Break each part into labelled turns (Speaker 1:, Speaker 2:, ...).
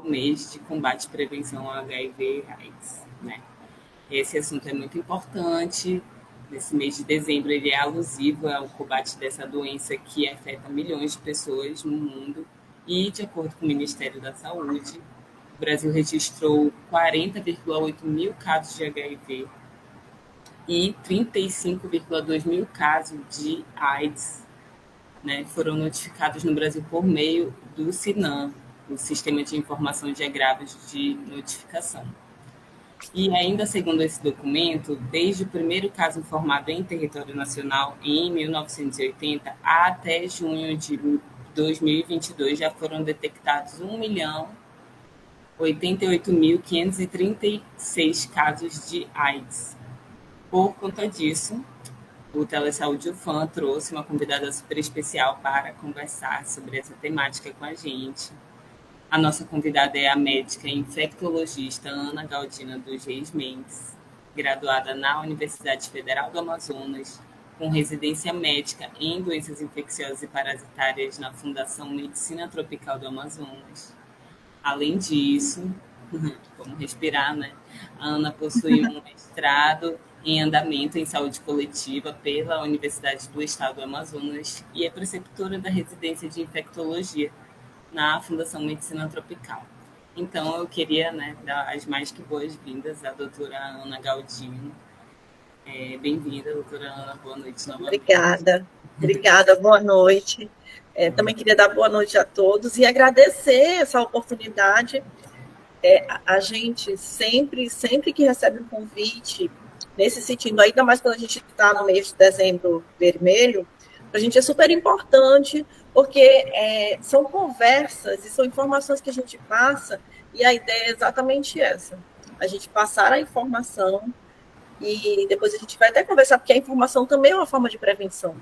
Speaker 1: mês de combate e prevenção ao HIV e AIDS, né? Esse assunto é muito importante. Nesse mês de dezembro, ele é alusivo ao combate dessa doença que afeta milhões de pessoas no mundo. E, de acordo com o Ministério da Saúde, o Brasil registrou 40,8 mil casos de HIV e 35,2 mil casos de AIDS, né, foram notificados no Brasil por meio do SINAM, o Sistema de Informação de Agravos de Notificação. E ainda segundo esse documento, desde o primeiro caso informado em território nacional em 1980 até junho de 2022 já foram detectados 1.088.536 casos de AIDS. Por conta disso, o Telesaúde UFAM trouxe uma convidada super especial para conversar sobre essa temática com a gente. A nossa convidada é a médica infectologista Ana Galdina dos Reis Mendes, graduada na Universidade Federal do Amazonas, com residência médica em doenças infecciosas e parasitárias na Fundação Medicina Tropical do Amazonas. Além disso, vamos respirar, né? A Ana possui um mestrado em andamento em saúde coletiva pela Universidade do Estado do Amazonas e é preceptora da residência de infectologia na Fundação Medicina Tropical. Então, eu queria, né, dar as mais que boas-vindas à doutora Ana Galdino. Bem-vinda, doutora Ana, boa noite novamente.
Speaker 2: Obrigada, boa noite. Também queria dar boa noite a todos e agradecer essa oportunidade. A gente sempre que recebe um convite, nesse sentido, ainda mais quando a gente está no mês de dezembro vermelho, para a gente é super importante, porque são conversas e são informações que a gente passa, e a ideia é exatamente essa, a gente passar a informação, e depois a gente vai até conversar, porque a informação também é uma forma de prevenção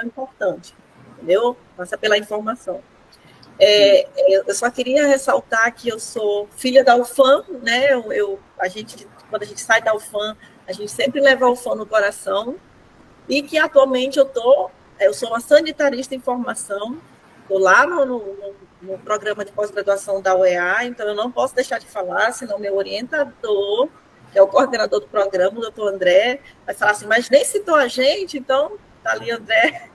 Speaker 2: importante, entendeu? Passa pela informação. Eu só queria ressaltar que eu sou filha da UFAM, né? Quando a gente sai da UFAM, a gente sempre leva a UFAM no coração, e que atualmente eu sou uma sanitarista em formação, estou lá no programa de pós-graduação da UEA, então eu não posso deixar de falar, senão meu orientador, que é o coordenador do programa, o doutor André, vai falar assim, mas nem citou a gente, então está ali, André,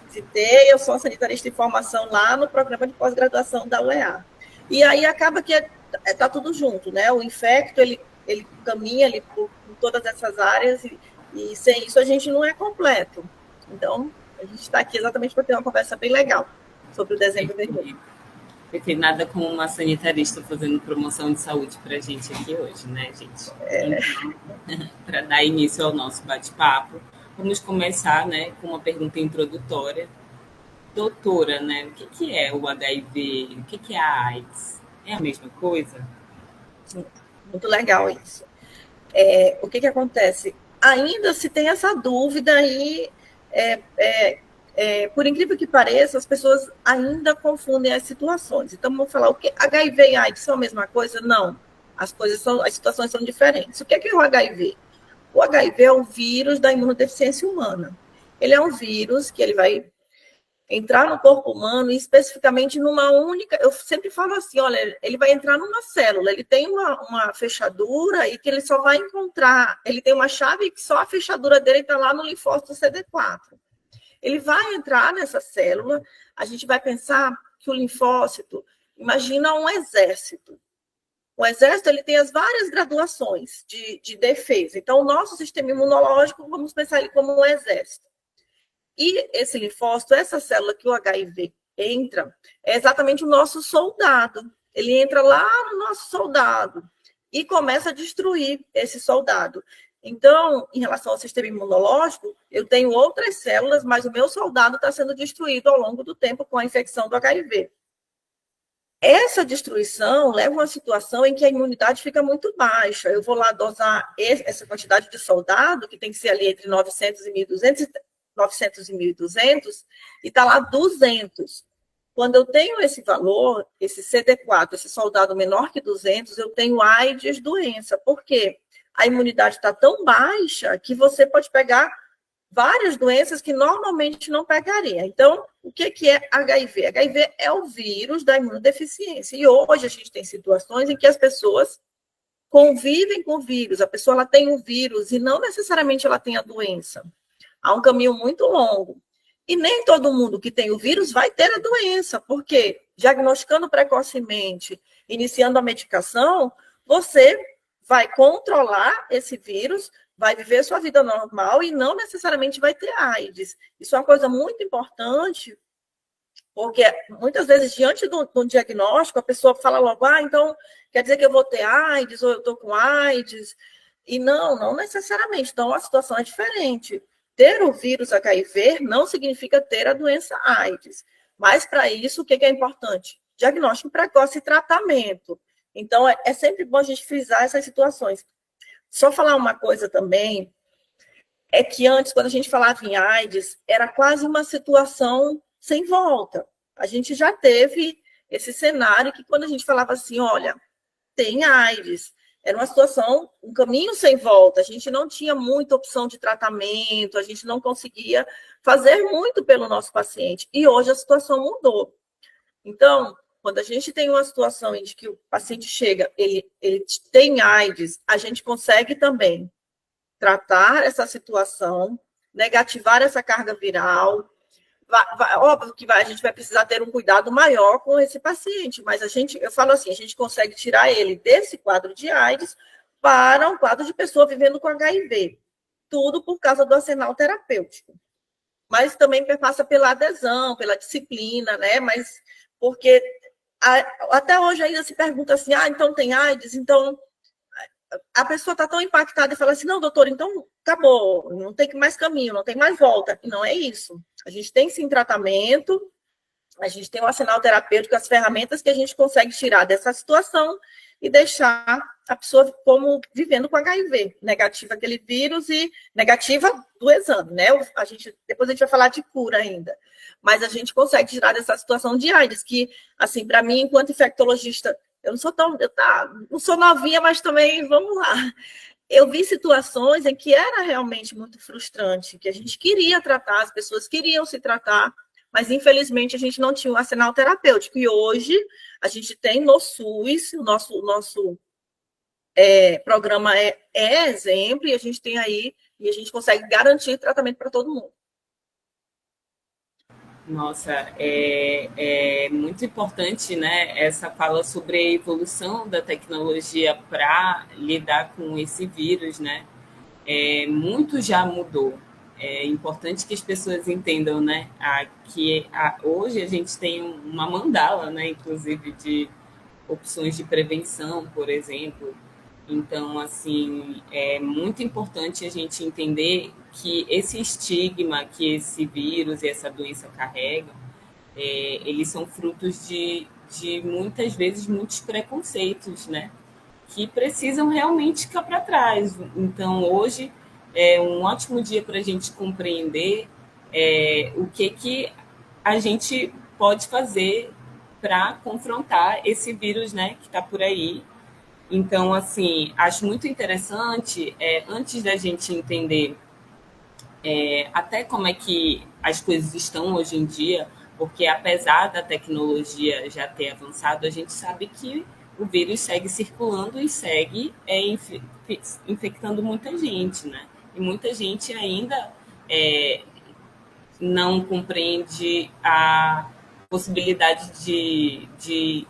Speaker 2: citei, eu sou sanitarista em formação lá no programa de pós-graduação da UEA. E aí acaba que está tudo junto, né? O infecto, ele caminha ali por todas essas áreas, e sem isso a gente não é completo. Então, a gente está aqui exatamente para ter uma conversa bem legal sobre o dezembro vermelho.
Speaker 1: Porque nada como uma sanitarista fazendo promoção de saúde para a gente aqui hoje, né, gente? Então, para dar início ao nosso bate-papo, vamos começar, né, com uma pergunta introdutória. Doutora, né, o que é o HIV? O que é a AIDS? É a mesma coisa?
Speaker 2: Muito legal isso. O que acontece? Ainda se tem essa dúvida aí, por incrível que pareça, as pessoas ainda confundem as situações. Então, vamos falar, o que HIV e AIDS são a mesma coisa? Não. As situações são diferentes. O que é o HIV? O HIV é o vírus da imunodeficiência humana. Ele é um vírus que ele vai entrar no corpo humano, e especificamente numa única... Eu sempre falo assim, olha, ele vai entrar numa célula, ele tem uma fechadura e que ele só vai encontrar... Ele tem uma chave que só a fechadura dele está lá no linfócito CD4. Ele vai entrar nessa célula, a gente vai pensar que o linfócito... Imagina um exército. O exército ele tem as várias graduações de defesa. Então, o nosso sistema imunológico, vamos pensar ele como um exército. E esse linfócito, essa célula que o HIV entra, é exatamente o nosso soldado. Ele entra lá no nosso soldado e começa a destruir esse soldado. Então, em relação ao sistema imunológico, eu tenho outras células, mas o meu soldado está sendo destruído ao longo do tempo com a infecção do HIV. Essa destruição leva a uma situação em que a imunidade fica muito baixa. Eu vou lá dosar essa quantidade de soldado, que tem que ser ali entre 900 e 1.200, 900 e 1.200, e está lá 200. Quando eu tenho esse valor, esse CD4, esse soldado menor que 200, eu tenho AIDS doença. Por quê? A imunidade está tão baixa que você pode pegar várias doenças que normalmente não pegaria. Então, o que é HIV? HIV é o vírus da imunodeficiência. E hoje a gente tem situações em que as pessoas convivem com o vírus. A pessoa ela tem o vírus e não necessariamente ela tem a doença. Há um caminho muito longo. E nem todo mundo que tem o vírus vai ter a doença, porque diagnosticando precocemente, iniciando a medicação, você vai controlar esse vírus, vai viver sua vida normal e não necessariamente vai ter AIDS. Isso é uma coisa muito importante, porque muitas vezes, diante do diagnóstico, a pessoa fala logo, então quer dizer que eu vou ter AIDS, ou eu estou com AIDS. E não necessariamente. Então, a situação é diferente. Ter o vírus HIV não significa ter a doença AIDS. Mas, para isso, o que é importante? Diagnóstico precoce e tratamento. Então, é sempre bom a gente frisar essas situações. Só falar uma coisa também, é que antes, quando a gente falava em AIDS, era quase uma situação sem volta. A gente já teve esse cenário que quando a gente falava assim, olha, tem AIDS, era uma situação, um caminho sem volta, a gente não tinha muita opção de tratamento, a gente não conseguia fazer muito pelo nosso paciente, e hoje a situação mudou. Então, quando a gente tem uma situação em que o paciente chega, ele tem AIDS, a gente consegue também tratar essa situação, negativar essa carga viral. Óbvio que a gente vai precisar ter um cuidado maior com esse paciente, mas eu falo assim, a gente consegue tirar ele desse quadro de AIDS para um quadro de pessoa vivendo com HIV. Tudo por causa do arsenal terapêutico. Mas também passa pela adesão, pela disciplina, né? Mas porque até hoje ainda se pergunta assim, então tem AIDS, então a pessoa está tão impactada e fala assim, não, doutor, então acabou, não tem mais caminho, não tem mais volta. E não é isso. A gente tem sim tratamento, a gente tem um arsenal terapêutico, as ferramentas que a gente consegue tirar dessa situação e deixar a pessoa como vivendo com HIV, negativa aquele vírus e negativa do exame, né? Depois a gente vai falar de cura ainda. Mas a gente consegue tirar dessa situação de AIDS, que, assim, para mim, enquanto infectologista, eu não sou novinha, mas também, vamos lá. Eu vi situações em que era realmente muito frustrante, que a gente queria tratar, as pessoas queriam se tratar, mas infelizmente a gente não tinha um arsenal terapêutico. E hoje a gente tem no SUS, o nosso programa é exemplo, e a gente tem aí, e a gente consegue garantir tratamento para todo mundo.
Speaker 1: Nossa, é muito importante, né, essa fala sobre a evolução da tecnologia para lidar com esse vírus, né? Muito já mudou. É importante que as pessoas entendam, né, que hoje a gente tem uma mandala, né, inclusive de opções de prevenção, por exemplo. Então, assim, é muito importante a gente entender que esse estigma que esse vírus e essa doença carregam, eles são frutos de muitas vezes muitos preconceitos, né? Que precisam realmente ficar para trás. Então, hoje é um ótimo dia para a gente compreender o que a gente pode fazer para confrontar esse vírus, né, que está por aí. Então, assim, acho muito interessante, antes da gente entender até como é que as coisas estão hoje em dia, porque apesar da tecnologia já ter avançado, a gente sabe que o vírus segue circulando e segue infectando muita gente, né? E muita gente ainda não compreende a possibilidade de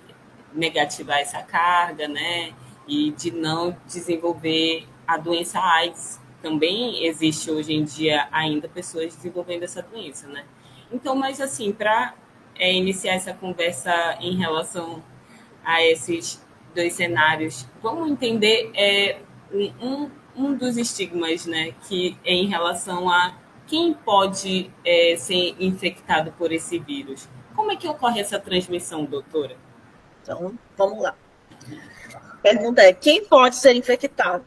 Speaker 1: negativar essa carga, né? E de não desenvolver a doença AIDS. Também existe hoje em dia ainda pessoas desenvolvendo essa doença, né? Então, mas assim, para iniciar essa conversa em relação a esses dois cenários, vamos entender um dos estigmas, né? Que é em relação a quem pode ser infectado por esse vírus. Como é que ocorre essa transmissão, doutora?
Speaker 2: Então, vamos lá. A pergunta é, quem pode ser infectado?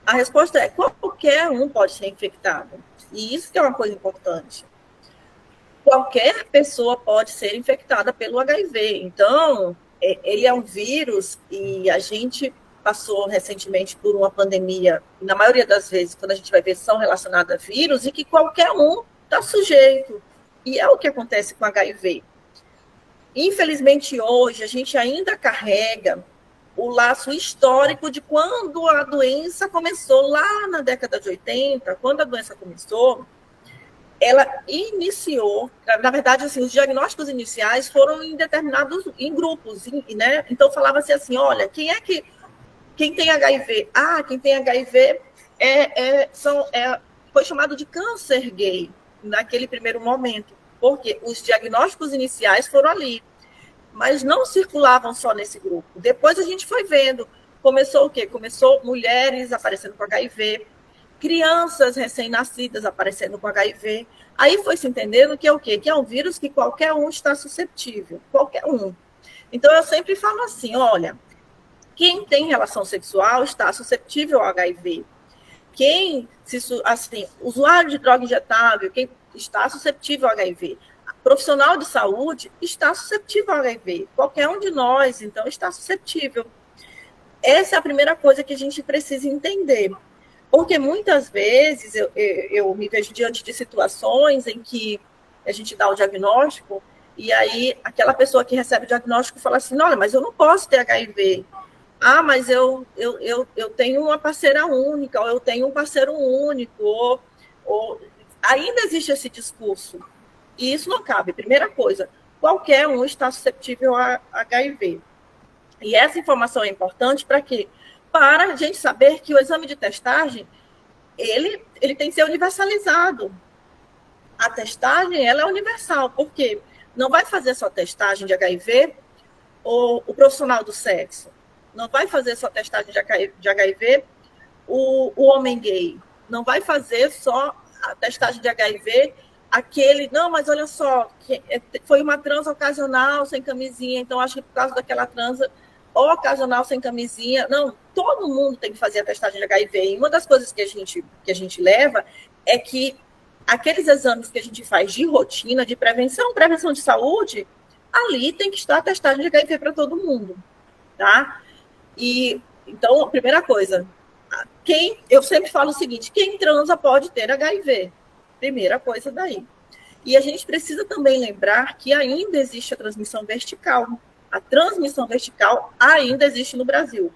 Speaker 2: A resposta é, qualquer um pode ser infectado. E isso que é uma coisa importante. Qualquer pessoa pode ser infectada pelo HIV. Então, ele é um vírus e a gente passou recentemente por uma pandemia, e na maioria das vezes, quando a gente vai ver, são relacionadas a vírus, e que qualquer um está sujeito. E é o que acontece com HIV. Infelizmente, hoje, a gente ainda carrega o laço histórico de quando a doença começou, lá na década de 80, quando a doença começou, ela iniciou, na verdade, assim, os diagnósticos iniciais foram em determinados, em grupos, né? Então falava-se assim, olha, quem tem HIV? Quem tem HIV foi chamado de câncer gay naquele primeiro momento, porque os diagnósticos iniciais foram ali, mas não circulavam só nesse grupo. Depois a gente foi vendo, começou o quê? Começou mulheres aparecendo com HIV, crianças recém-nascidas aparecendo com HIV. Aí foi se entendendo que é o quê? Que é um vírus que qualquer um está suscetível, qualquer um. Então eu sempre falo assim, olha, quem tem relação sexual está suscetível ao HIV. Usuário de droga injetável, quem está suscetível ao HIV. Profissional de saúde está suscetível ao HIV. Qualquer um de nós, então, está suscetível. Essa é a primeira coisa que a gente precisa entender. Porque muitas vezes eu me vejo diante de situações em que a gente dá o diagnóstico e aí aquela pessoa que recebe o diagnóstico fala assim, olha, mas eu não posso ter HIV. Mas eu tenho uma parceira única, ou eu tenho um parceiro único, ou ainda existe esse discurso. E isso não cabe. Primeira coisa, qualquer um está suscetível a HIV. E essa informação é importante para quê? Para a gente saber que o exame de testagem, ele tem que ser universalizado. A testagem, ela é universal, porque não vai fazer só testagem de HIV o profissional do sexo. Não vai fazer só testagem de HIV o homem gay. Não vai fazer só a testagem de HIV não, mas olha só, foi uma transa ocasional sem camisinha, então acho que por causa daquela transa ocasional sem camisinha, não, todo mundo tem que fazer a testagem de HIV. E uma das coisas que a gente leva é que aqueles exames que a gente faz de rotina, de prevenção de saúde, ali tem que estar a testagem de HIV para todo mundo, tá? E, então, a primeira coisa, eu sempre falo o seguinte, quem transa pode ter HIV. Primeira coisa daí. E a gente precisa também lembrar que ainda existe a transmissão vertical. A transmissão vertical ainda existe no Brasil.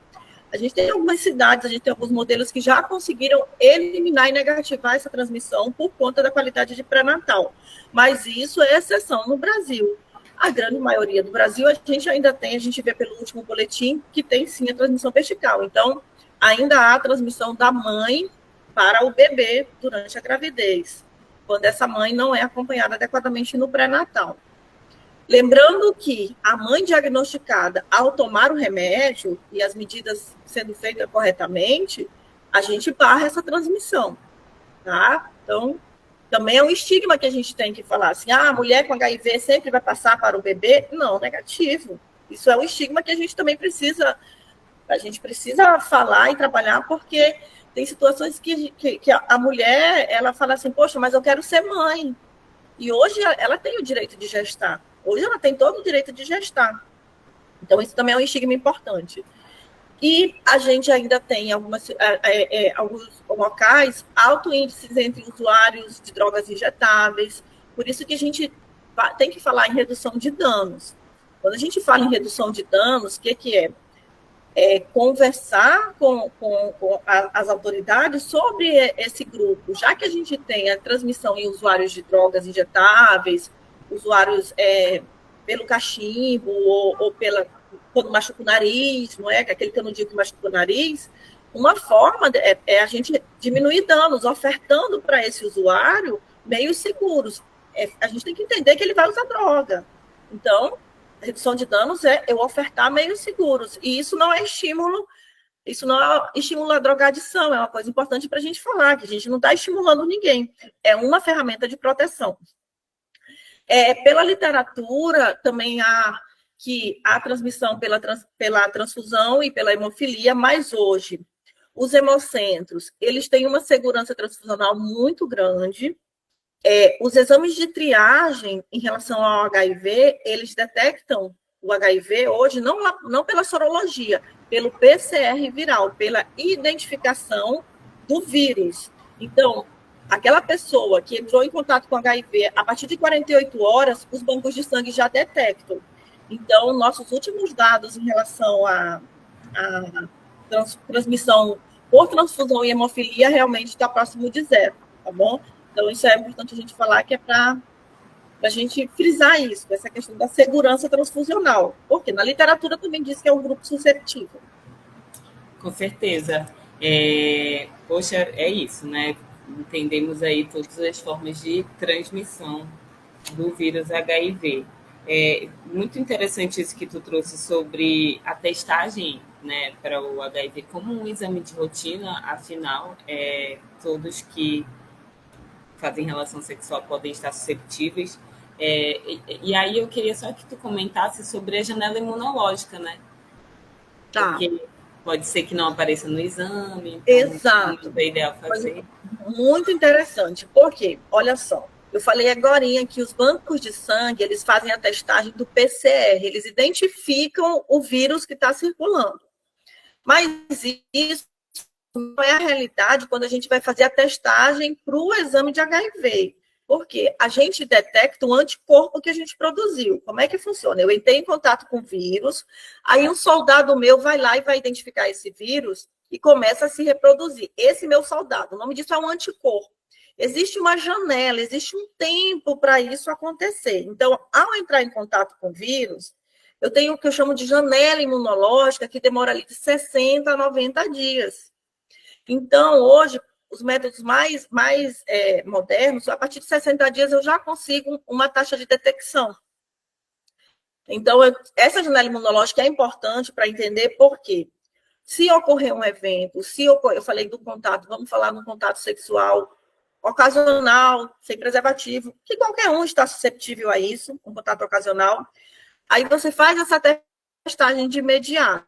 Speaker 2: A gente tem algumas cidades, a gente tem alguns modelos que já conseguiram eliminar e negativar essa transmissão por conta da qualidade de pré-natal. Mas isso é exceção no Brasil. A grande maioria do Brasil, a gente vê pelo último boletim, que tem sim a transmissão vertical. Então, ainda há a transmissão da mãe para o bebê durante a gravidez, quando essa mãe não é acompanhada adequadamente no pré-natal. Lembrando que a mãe diagnosticada, ao tomar o remédio e as medidas sendo feitas corretamente, a gente barra essa transmissão, tá? Então, também é um estigma que a gente tem que falar assim, a mulher com HIV sempre vai passar para o bebê? Não, negativo. Isso é um estigma que a gente também precisa falar e trabalhar, porque tem situações que a mulher, ela fala assim, poxa, mas eu quero ser mãe. E hoje ela tem o direito de gestar. Hoje ela tem todo o direito de gestar. Então, isso também é um estigma importante. E a gente ainda tem alguns locais, alto índices entre usuários de drogas injetáveis. Por isso que a gente tem que falar em redução de danos. Quando a gente fala em redução de danos, o que é? Conversar com as autoridades sobre esse grupo, já que a gente tem a transmissão em usuários de drogas injetáveis, usuários pelo cachimbo ou quando machuca o nariz, não é? Aquele canudinho que machuca o nariz, uma forma é a gente diminuir danos, ofertando para esse usuário meios seguros. A gente tem que entender que ele vai usar droga. Então, a redução de danos é eu ofertar meios seguros. E isso não é estímulo à drogadição, é uma coisa importante para a gente falar, que a gente não está estimulando ninguém. É uma ferramenta de proteção. Pela literatura, também há a transmissão pela transfusão e pela hemofilia, mas hoje os hemocentros, eles têm uma segurança transfusional muito grande. Os exames de triagem em relação ao HIV, eles detectam o HIV hoje, não pela sorologia, pelo PCR viral, pela identificação do vírus. Então, aquela pessoa que entrou em contato com HIV, a partir de 48 horas, os bancos de sangue já detectam. Então, nossos últimos dados em relação à transmissão por transfusão e hemofilia realmente está próximo de zero, tá bom? Então, isso é importante a gente falar, que é para a gente frisar isso, essa questão da segurança transfusional, porque na literatura também diz que é um grupo suscetível.
Speaker 1: Com certeza. Poxa, é isso, né? Entendemos aí todas as formas de transmissão do vírus HIV. É muito interessante isso que tu trouxe sobre a testagem, né, para o HIV como um exame de rotina, afinal, todos que fazem relação sexual podem estar susceptíveis. E aí eu queria só que tu comentasse sobre a janela imunológica, né?
Speaker 2: Tá.
Speaker 1: Porque pode ser que não apareça no exame. Então
Speaker 2: Exato.
Speaker 1: É ideal fazer.
Speaker 2: Muito interessante. Por quê? Olha só. Eu falei agorinha que os bancos de sangue, eles fazem a testagem do PCR, eles identificam o vírus que está circulando. Mas isso não é a realidade quando a gente vai fazer a testagem para o exame de HIV. Porque a gente detecta o anticorpo que a gente produziu. Como é que funciona? Eu entrei em contato com o vírus, aí um soldado meu vai lá e vai identificar esse vírus e começa a se reproduzir. Esse meu soldado, o nome disso é um anticorpo. Existe uma janela, existe um tempo para isso acontecer. Então, ao entrar em contato com o vírus, eu tenho o que eu chamo de janela imunológica, que demora ali de 60 a 90 dias. Então, hoje, os métodos mais modernos, a partir de 60 dias eu já consigo uma taxa de detecção. Então, essa janela imunológica é importante para entender por quê. Se ocorrer um evento, eu falei do contato, vamos falar no contato sexual ocasional, sem preservativo, que qualquer um está suscetível a isso, um contato ocasional. Aí você faz essa testagem de imediato.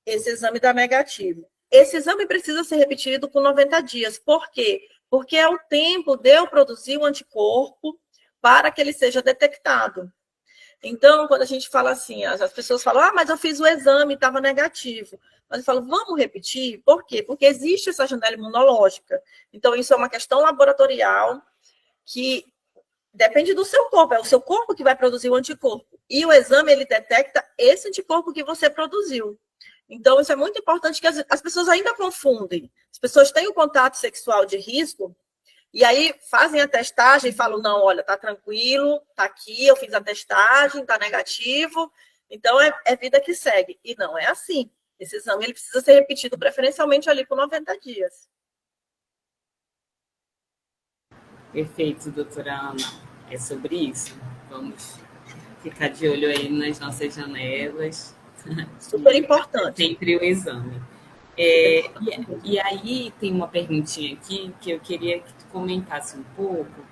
Speaker 2: Esse exame dá negativo. Esse exame precisa ser repetido com 90 dias. Por quê? Porque é o tempo de eu produzir o anticorpo para que ele seja detectado. Então, quando a gente fala assim, as pessoas falam, mas eu fiz o exame e estava negativo. Mas eu falo, vamos repetir? Por quê? Porque existe essa janela imunológica. Então, isso é uma questão laboratorial que depende do seu corpo. É o seu corpo que vai produzir o anticorpo. E o exame, ele detecta esse anticorpo que você produziu. Então, isso é muito importante, que as pessoas ainda confundem. As pessoas têm o contato sexual de risco, e aí fazem a testagem e falam, não, olha, tá tranquilo, tá aqui, eu fiz a testagem, tá negativo, então é vida que segue. E não é assim. Esse exame ele precisa ser repetido preferencialmente ali por 90 dias.
Speaker 1: Perfeito, doutora Ana. É sobre isso. Vamos ficar de olho aí nas nossas janelas.
Speaker 2: Super importante.
Speaker 1: Sempre o exame. E aí tem uma perguntinha aqui que eu queria que tu comentasse um pouco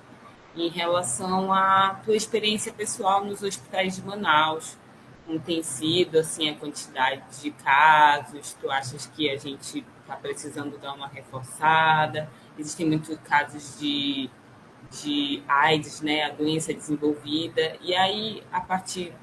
Speaker 1: em relação à tua experiência pessoal nos hospitais de Manaus. Como tem sido assim, a quantidade de casos? Tu achas que a gente está precisando dar uma reforçada? Existem muitos casos de AIDS, né, a doença desenvolvida. E aí, a partir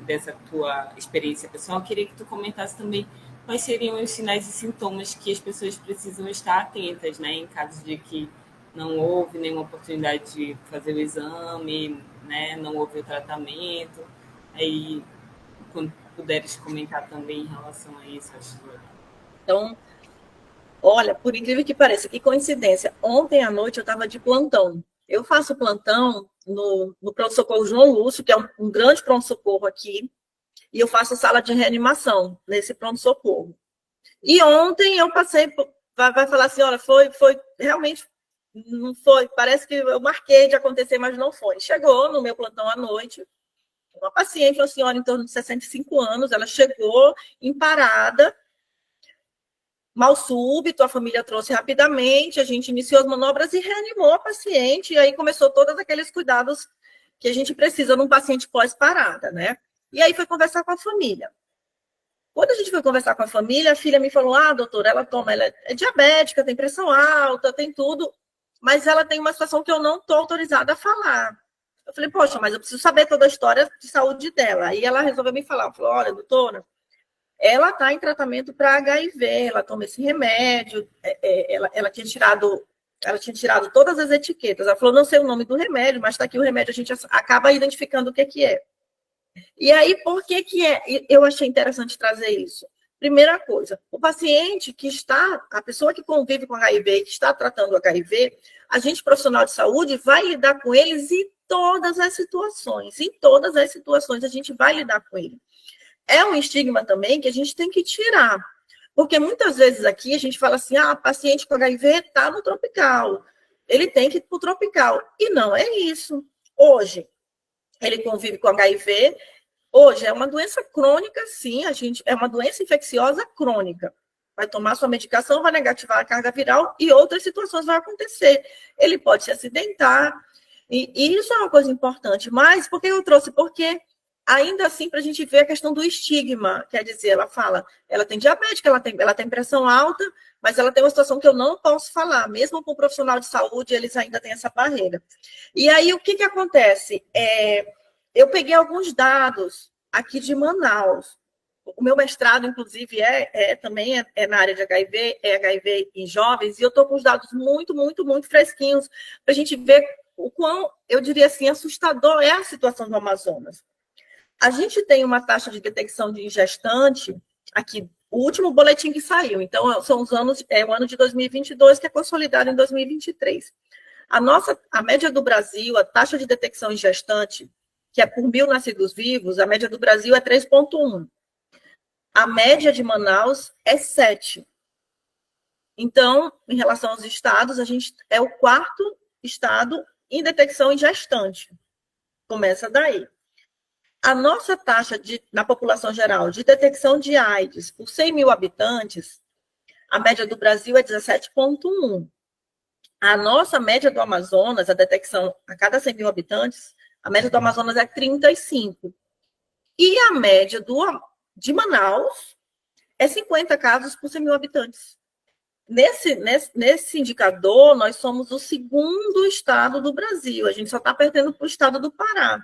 Speaker 1: dessa tua experiência pessoal, eu queria que tu comentasse também quais seriam os sinais e sintomas que as pessoas precisam estar atentas, né, em caso de que não houve nenhuma oportunidade de fazer o exame, né, não houve o tratamento. Aí, quando puderes comentar também em relação a isso, acho que...
Speaker 2: Então, olha, por incrível que pareça, que coincidência, ontem à noite eu estava de plantão. Eu faço plantão no pronto-socorro João Lúcio, que é um grande pronto-socorro aqui, e eu faço sala de reanimação nesse pronto-socorro. E ontem eu passei, vai falar assim, olha, foi realmente, não foi, parece que eu marquei de acontecer, mas não foi. Chegou no meu plantão à noite, uma paciente, uma senhora em torno de 65 anos, ela chegou em parada, mal súbito, a família trouxe rapidamente, a gente iniciou as manobras e reanimou a paciente, e aí começou todos aqueles cuidados que a gente precisa num paciente pós-parada, né? E aí foi conversar com a família. Quando a gente foi conversar com a família, a filha me falou, doutora, ela é diabética, tem pressão alta, tem tudo, mas ela tem uma situação que eu não estou autorizada a falar. Eu falei, poxa, mas eu preciso saber toda a história de saúde dela. Aí ela resolveu me falar, falou, olha, doutora, ela está em tratamento para HIV, ela toma esse remédio, ela tinha tirado todas as etiquetas. Ela falou, não sei o nome do remédio, mas está aqui o remédio, a gente acaba identificando o que é. E aí, por que eu achei interessante trazer isso? Primeira coisa, o paciente que está, a pessoa que convive com HIV, que está tratando o HIV, a gente profissional de saúde vai lidar com eles em todas as situações. Em todas as situações a gente vai lidar com ele. É um estigma também que a gente tem que tirar. Porque muitas vezes aqui a gente fala assim, paciente com HIV está no tropical. Ele tem que ir para o tropical. E não é isso. Hoje, ele convive com HIV. Hoje é uma doença crônica, sim, é uma doença infecciosa crônica. Vai tomar sua medicação, vai negativar a carga viral e outras situações vão acontecer. Ele pode se acidentar, e isso é uma coisa importante. Mas por que eu trouxe? Porque ainda assim, para a gente ver a questão do estigma, quer dizer, ela fala, ela tem diabetes, ela tem pressão alta, mas ela tem uma situação que eu não posso falar, mesmo com o profissional de saúde, eles ainda têm essa barreira. E aí, o que acontece? Eu peguei alguns dados aqui de Manaus. O meu mestrado, inclusive, também é na área de HIV, é HIV em jovens, e eu estou com os dados muito, muito, muito fresquinhos para a gente ver o quão, eu diria assim, assustador é a situação do Amazonas. A gente tem uma taxa de detecção de gestante, aqui, o último boletim que saiu, então são o ano de 2022, que é consolidado em 2023. A média do Brasil, a taxa de detecção em gestante, que é por 1.000 nascidos vivos, a média do Brasil é 3,1. A média de Manaus é 7. Então, em relação aos estados, a gente é o 4º estado em detecção em gestante. Começa daí. A nossa taxa na população geral de detecção de AIDS por 100 mil habitantes, a média do Brasil é 17,1. A nossa média do Amazonas, a detecção a cada 100 mil habitantes, a média do Amazonas é 35. E a média de Manaus é 50 casos por 100 mil habitantes. Nesse indicador, nós somos o 2º estado do Brasil. A gente só está perdendo para o estado do Pará.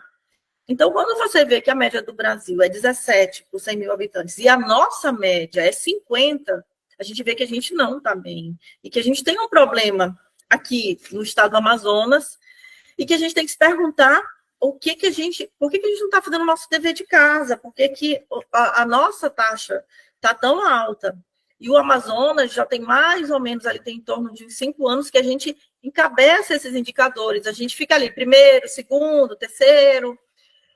Speaker 2: Então, quando você vê que a média do Brasil é 17 por 100 mil habitantes e a nossa média é 50, a gente vê que a gente não está bem. E que a gente tem um problema aqui no estado do Amazonas e que a gente tem que se perguntar por que a gente não está fazendo o nosso dever de casa, por que a nossa taxa está tão alta. E o Amazonas já tem mais ou menos, ali tem em torno de 5 anos que a gente encabeça esses indicadores. A gente fica ali, 1º, 2º, 3º,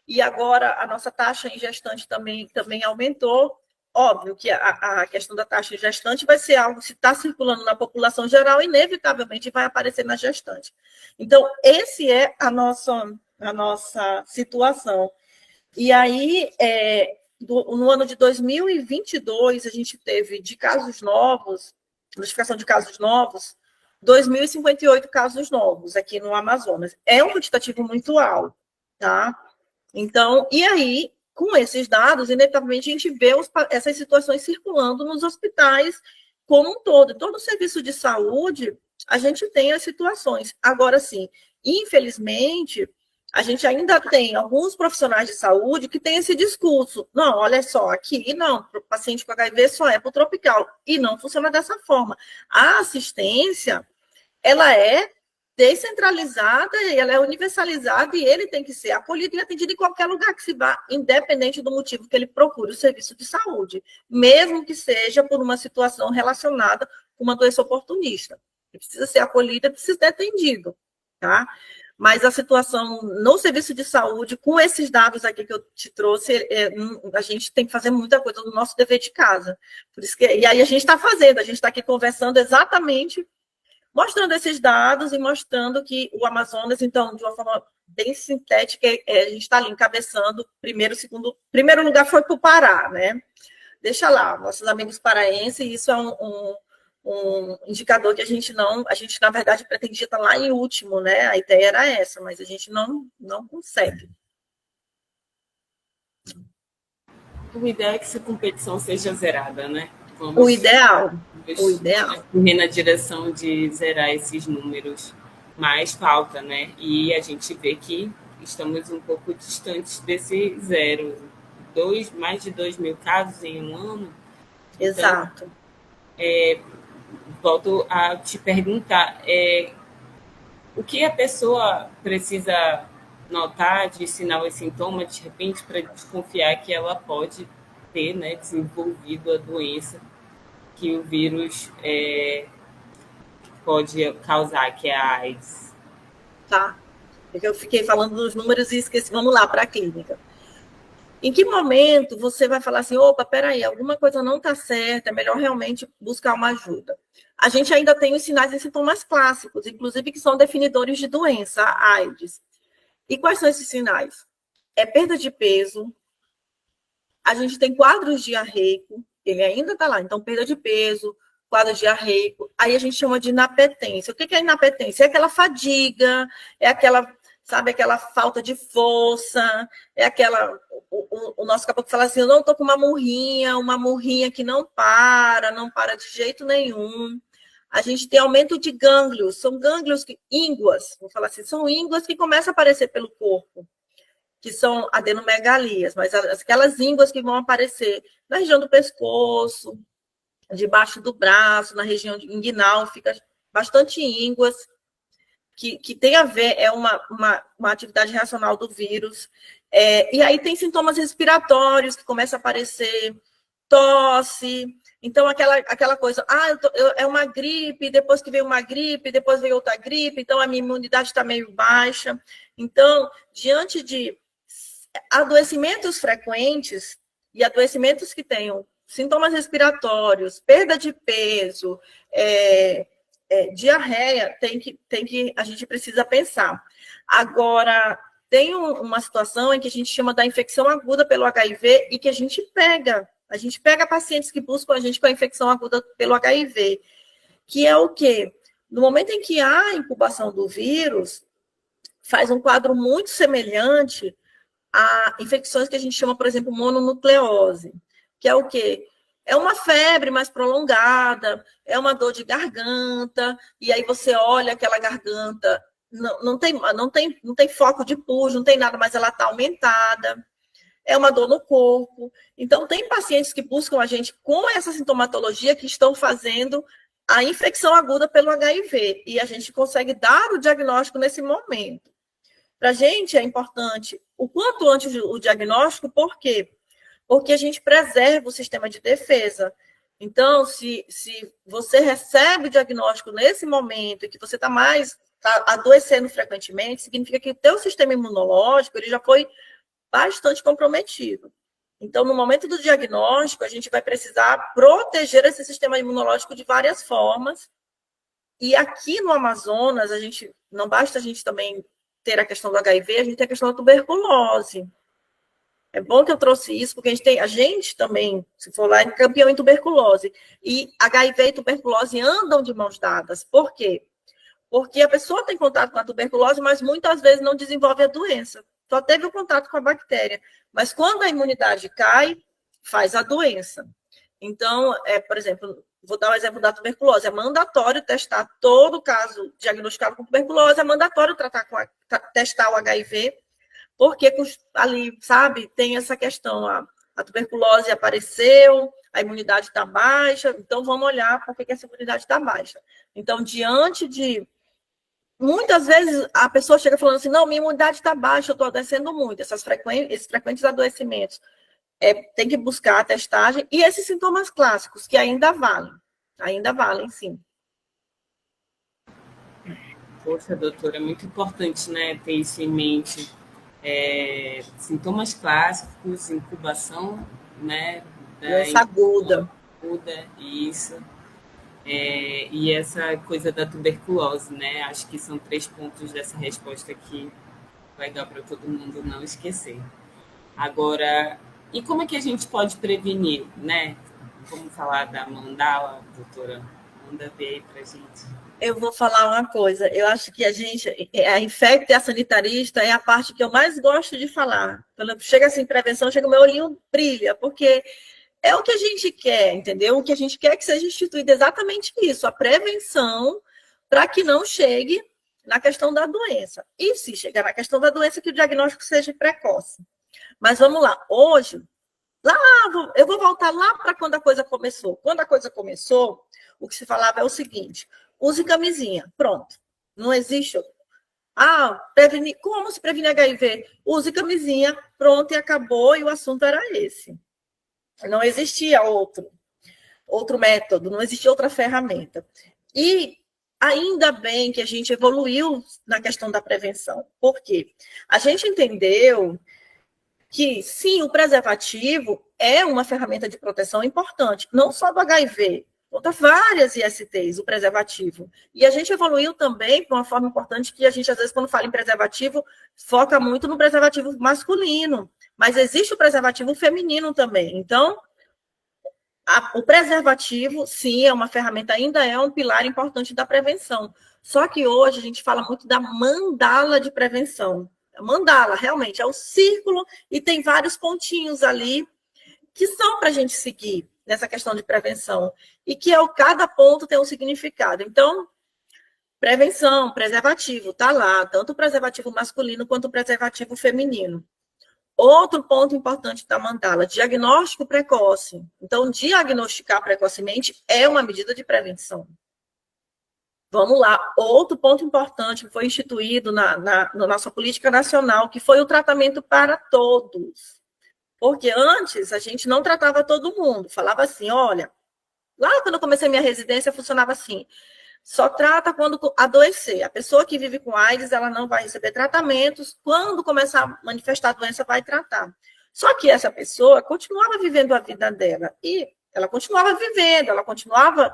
Speaker 2: e agora a nossa taxa em gestante também aumentou. Óbvio que a questão da taxa em gestante vai ser algo, se está circulando na população geral, inevitavelmente vai aparecer na gestante. Então, esse é a nossa situação. E aí, no ano de 2022, a gente teve de casos novos, notificação de casos novos, 2.058 casos novos aqui no Amazonas. É um quantitativo muito alto, tá? Então, e aí, com esses dados, inevitavelmente a gente vê essas situações circulando nos hospitais como um todo. Todo o serviço de saúde, a gente tem as situações. Agora, sim, infelizmente, a gente ainda tem alguns profissionais de saúde que têm esse discurso. Não, olha só, aqui não, o paciente com HIV só é para o tropical. E não funciona dessa forma. A assistência, ela é descentralizada, ela é universalizada e ele tem que ser acolhido e atendido em qualquer lugar que se vá, independente do motivo que ele procure o serviço de saúde, mesmo que seja por uma situação relacionada com uma doença oportunista. Ele precisa ser acolhido, ele precisa ser atendido, tá? Mas a situação no serviço de saúde, com esses dados aqui que eu te trouxe, a gente tem que fazer muita coisa do nosso dever de casa. Por isso e aí a gente está fazendo, a gente está aqui conversando exatamente mostrando esses dados e mostrando que o Amazonas, então, de uma forma bem sintética, a gente está ali encabeçando, primeiro lugar foi para o Pará, né? Deixa lá, nossos amigos paraenses, isso é um indicador que a gente, na verdade, pretendia estar lá em último, né? A ideia era essa, mas a gente não consegue.
Speaker 1: O ideal é que essa competição seja zerada, né?
Speaker 2: O ideal.
Speaker 1: Ir na direção de zerar esses números, mas falta, né? E a gente vê que estamos um pouco distantes desse zero. Mais de 2.000 casos em um ano.
Speaker 2: Exato.
Speaker 1: Então, volto a te perguntar, o que a pessoa precisa notar de sinal e sintoma, de repente, para desconfiar que ela pode ter, né, desenvolvido a doença que o vírus pode causar, que é a AIDS?
Speaker 2: Tá. Porque eu fiquei falando dos números e esqueci. Vamos lá para a clínica. Em que momento você vai falar assim, opa, peraí, alguma coisa não está certa, é melhor realmente buscar uma ajuda? A gente ainda tem os sinais e sintomas clássicos, inclusive que são definidores de doença, a AIDS. E quais são esses sinais? É perda de peso, a gente tem quadros diarreico, ele ainda está lá, então perda de peso, quadro diarreico, aí a gente chama de inapetência. O que é inapetência? É aquela fadiga, é aquela, sabe, aquela falta de força, é aquela, o nosso caboclo fala assim, eu não estou com uma murrinha que não para de jeito nenhum. A gente tem aumento de gânglios, são gânglios, ínguas, vou falar assim, são ínguas que começam a aparecer pelo corpo, que são adenomegalias, mas aquelas ínguas que vão aparecer na região do pescoço, debaixo do braço, na região inguinal, fica bastante ínguas, que tem a ver, é uma atividade reacional do vírus. E aí tem sintomas respiratórios que começam a aparecer, tosse. Então, aquela coisa, é uma gripe, depois que veio uma gripe, depois veio outra gripe, então a minha imunidade está meio baixa. Então, diante de adoecimentos frequentes e adoecimentos que tenham sintomas respiratórios, perda de peso, diarreia, a gente precisa pensar. Agora, tem uma situação em que a gente chama da infecção aguda pelo HIV e que a gente pega pacientes que buscam a gente com a infecção aguda pelo HIV, que é o quê? No momento em que há a incubação do vírus, faz um quadro muito semelhante a infecções que a gente chama, por exemplo, mononucleose, que é o quê? É uma febre mais prolongada, é uma dor de garganta, e aí você olha aquela garganta, não tem foco de pus, não tem nada, mas ela está aumentada, é uma dor no corpo. Então, tem pacientes que buscam a gente com essa sintomatologia que estão fazendo a infecção aguda pelo HIV, e a gente consegue dar o diagnóstico nesse momento. Para a gente é importante o quanto antes o diagnóstico, por quê? Porque a gente preserva o sistema de defesa. Então, se você recebe o diagnóstico nesse momento e que você está adoecendo frequentemente, significa que o teu sistema imunológico ele já foi bastante comprometido. Então, no momento do diagnóstico, a gente vai precisar proteger esse sistema imunológico de várias formas. E aqui no Amazonas, não basta a gente também ter a questão do HIV, a gente tem a questão da tuberculose. É bom que eu trouxe isso, porque a gente também, se for lá, é campeão em tuberculose. E HIV e tuberculose andam de mãos dadas. Por quê? Porque a pessoa tem contato com a tuberculose, mas muitas vezes não desenvolve a doença. Só teve o contato com a bactéria. Mas quando a imunidade cai, faz a doença. Então, por exemplo, vou dar o exemplo da tuberculose. É mandatório testar todo caso diagnosticado com tuberculose, é mandatório testar o HIV, porque ali, sabe, tem essa questão, a tuberculose apareceu, a imunidade está baixa, então vamos olhar por que essa imunidade está baixa. Então, diante de... Muitas vezes a pessoa chega falando assim, não, minha imunidade está baixa, eu estou adoecendo muito, esses frequentes adoecimentos. Tem que buscar a testagem e esses sintomas clássicos, que ainda valem, sim.
Speaker 1: Poxa, doutora, é muito importante, né, ter isso em mente. Sintomas clássicos, incubação, né,
Speaker 2: doença aguda,
Speaker 1: isso. E essa coisa da tuberculose, né? Acho que são 3 pontos dessa resposta que legal para todo mundo não esquecer. Agora, e como é que a gente pode prevenir, né? Vamos falar da mandala, doutora? Manda ver aí pra gente.
Speaker 2: Eu vou falar uma coisa. Eu acho que a infecta e a sanitarista é a parte que eu mais gosto de falar. Quando chega assim, prevenção, chega o meu olhinho brilha, porque é o que a gente quer, entendeu? O que a gente quer é que seja instituído exatamente isso, a prevenção, para que não chegue na questão da doença. E se chegar na questão da doença, que o diagnóstico seja precoce. Mas vamos lá, hoje, eu vou voltar lá para quando a coisa começou. Quando a coisa começou, o que se falava é o seguinte: use camisinha, pronto. Não existe. Como se prevenir HIV? Use camisinha, pronto, e acabou, e o assunto era esse. Não existia outro método, não existia outra ferramenta. E ainda bem que a gente evoluiu na questão da prevenção. Por quê? A gente entendeu que, sim, o preservativo é uma ferramenta de proteção importante, não só do HIV, contra várias ISTs, o preservativo. E a gente evoluiu também para uma forma importante que a gente, às vezes, quando fala em preservativo, foca muito no preservativo masculino, mas existe o preservativo feminino também. Então, o preservativo, sim, é uma ferramenta, ainda é um pilar importante da prevenção. Só que hoje a gente fala muito da mandala de prevenção. A mandala, realmente, é o círculo e tem vários pontinhos ali que são para a gente seguir nessa questão de prevenção. E que cada ponto tem um significado. Então, prevenção, preservativo, está lá, tanto o preservativo masculino quanto o preservativo feminino. Outro ponto importante da mandala, diagnóstico precoce. Então, diagnosticar precocemente é uma medida de prevenção. Vamos lá, outro ponto importante que foi instituído na nossa política nacional, que foi o tratamento para todos. Porque antes a gente não tratava todo mundo, falava assim, olha, lá quando eu comecei minha residência funcionava assim, só trata quando adoecer. A pessoa que vive com AIDS, ela não vai receber tratamentos. Quando começar a manifestar a doença, vai tratar. Só que essa pessoa continuava vivendo a vida dela. E ela continuava vivendo, ela continuava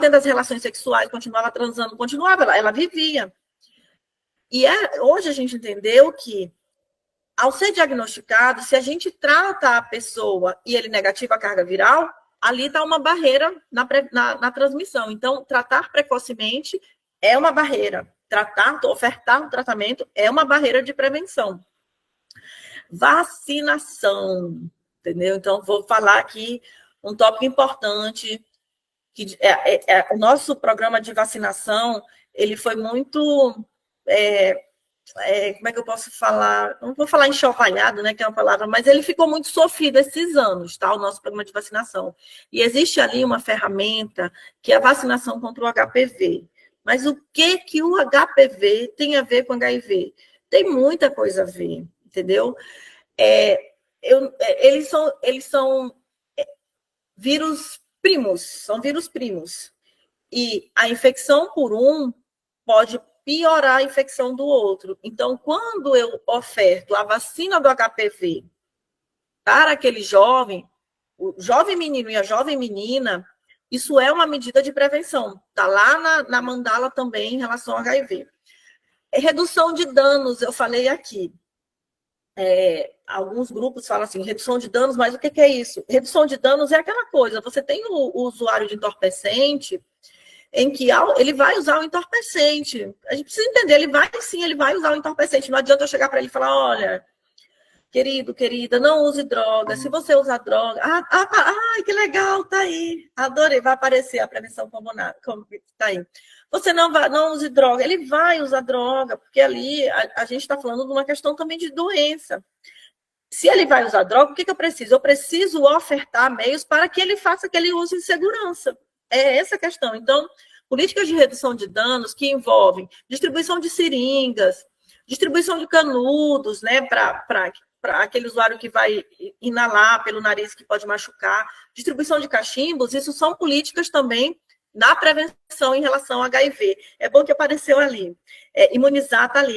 Speaker 2: tendo as relações sexuais, continuava transando, ela vivia. E hoje a gente entendeu que, ao ser diagnosticado, se a gente trata a pessoa e ele negativa a carga viral, ali está uma barreira na transmissão. Então, tratar precocemente é uma barreira. Ofertar um tratamento é uma barreira de prevenção. Vacinação, entendeu? Então, vou falar aqui um tópico importante, que o nosso programa de vacinação, ele foi muito... como é que eu posso falar? Não vou falar enxovalhado, né, que é uma palavra, mas ele ficou muito sofrido esses anos, tá? O nosso programa de vacinação. E existe ali uma ferramenta que é a vacinação contra o HPV. Mas o que o HPV tem a ver com HIV? Tem muita coisa a ver, entendeu? Eles são vírus primos, são vírus primos. E a infecção por um pode piorar a infecção do outro. Então, quando eu oferto a vacina do HPV para aquele jovem, o jovem menino e a jovem menina, isso é uma medida de prevenção. Está lá na mandala também em relação ao HIV. Redução de danos, eu falei aqui. Alguns grupos falam assim, redução de danos, mas o que é isso? Redução de danos é aquela coisa, você tem o usuário de entorpecente, em que ele vai usar o entorpecente. A gente precisa entender, ele vai usar o entorpecente. Não adianta eu chegar para ele e falar, olha, querido, querida, não use droga. Se você usar droga... que legal, tá aí. Adorei, vai aparecer a prevenção pulmonar. Tá aí. Você não use droga. Ele vai usar droga, porque ali a gente está falando de uma questão também de doença. Se ele vai usar droga, o que eu preciso? Eu preciso ofertar meios para que ele faça aquele uso em segurança. É essa a questão. Então, políticas de redução de danos que envolvem distribuição de seringas, distribuição de canudos, né, para aquele usuário que vai inalar pelo nariz, que pode machucar, distribuição de cachimbos, isso são políticas também na prevenção em relação ao HIV. É bom que apareceu ali. Imunizar está ali.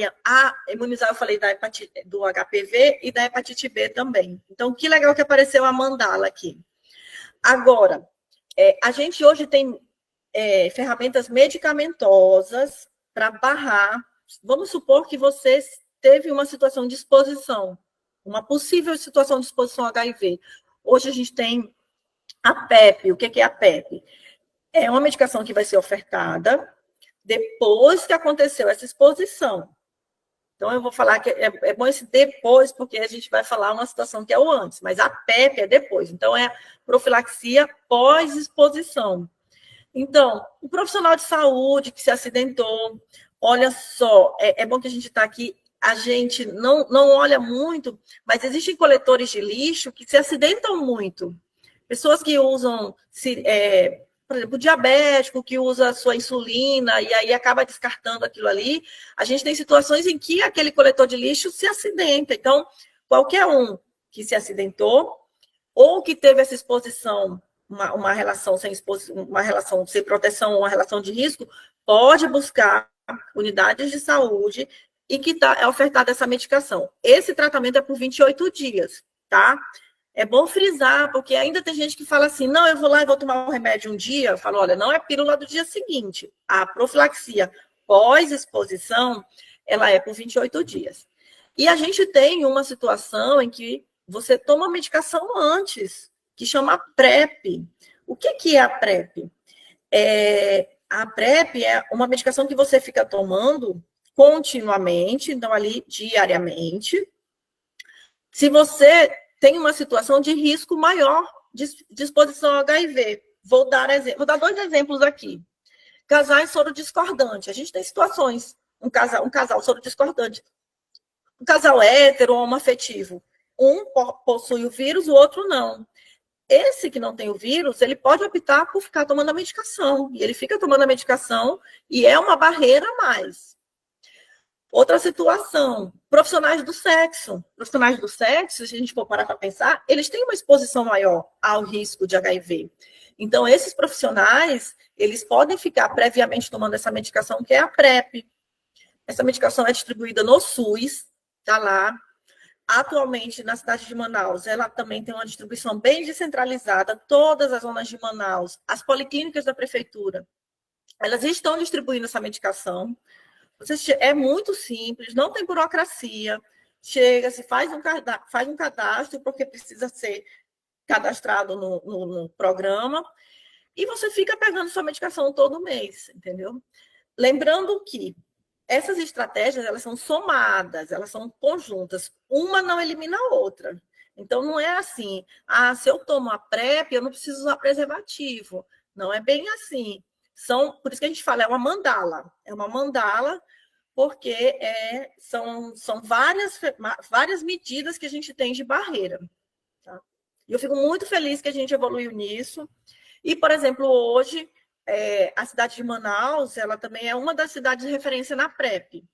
Speaker 2: Imunizar, eu falei do HPV e da hepatite B também. Então, que legal que apareceu a mandala aqui. Agora, a gente hoje tem ferramentas medicamentosas para barrar. Vamos supor que você teve uma situação de exposição, uma possível situação de exposição ao HIV. Hoje a gente tem a PEP. O que é a PEP? É uma medicação que vai ser ofertada depois que aconteceu essa exposição. Então, eu vou falar que é bom esse depois, porque a gente vai falar uma situação que é o antes, mas a PEP é depois. Então, é profilaxia pós-exposição. Então, o profissional de saúde que se acidentou, Olha só, é bom que a gente está aqui, a gente não olha muito, mas existem coletores de lixo que se acidentam muito. Pessoas que usam, por exemplo, o diabético, que usa a sua insulina e aí acaba descartando aquilo ali. A gente tem situações em que aquele coletor de lixo se acidenta. Então, qualquer um que se acidentou ou que teve essa exposição, uma relação sem exposição, uma relação sem proteção, uma relação de risco, pode buscar unidades de saúde e que é ofertada essa medicação. Esse tratamento é por 28 dias, tá? É bom frisar, porque ainda tem gente que fala assim, não, eu vou lá e vou tomar um remédio um dia. Eu falo, olha, não é pílula do dia seguinte. A profilaxia pós-exposição, ela é por 28 dias. E a gente tem uma situação em que você toma medicação antes, que chama PrEP. O que é a PrEP? A PrEP é uma medicação que você fica tomando continuamente, então ali diariamente. Se você tem uma situação de risco maior de exposição ao HIV. Vou dar 2 exemplos aqui. Casais sorodiscordantes. A gente tem situações, um casal sorodiscordante, um casal hétero ou homoafetivo. Um possui o vírus, o outro não. Esse que não tem o vírus, ele pode optar por ficar tomando a medicação. E ele fica tomando a medicação e é uma barreira a mais. Outra situação, profissionais do sexo. Profissionais do sexo, se a gente for parar para pensar, eles têm uma exposição maior ao risco de HIV. Então, esses profissionais, eles podem ficar previamente tomando essa medicação, que é a PrEP. Essa medicação é distribuída no SUS, está lá. Atualmente, na cidade de Manaus, ela também tem uma distribuição bem descentralizada. Todas as zonas de Manaus, as policlínicas da prefeitura, elas estão distribuindo essa medicação. É muito simples, não tem burocracia. Chega, se faz um cadastro, porque precisa ser cadastrado no programa, e você fica pegando sua medicação todo mês, entendeu? Lembrando que essas estratégias, elas são somadas, elas são conjuntas. Uma não elimina a outra. Então, não é assim, se eu tomo a PrEP, eu não preciso usar preservativo. Não é bem assim. Por isso que a gente fala, é uma mandala. É uma mandala porque são várias medidas que a gente tem de barreira. Tá? E eu fico muito feliz que a gente evoluiu nisso. E, por exemplo, hoje, a cidade de Manaus, ela também é uma das cidades de referência na PrEP.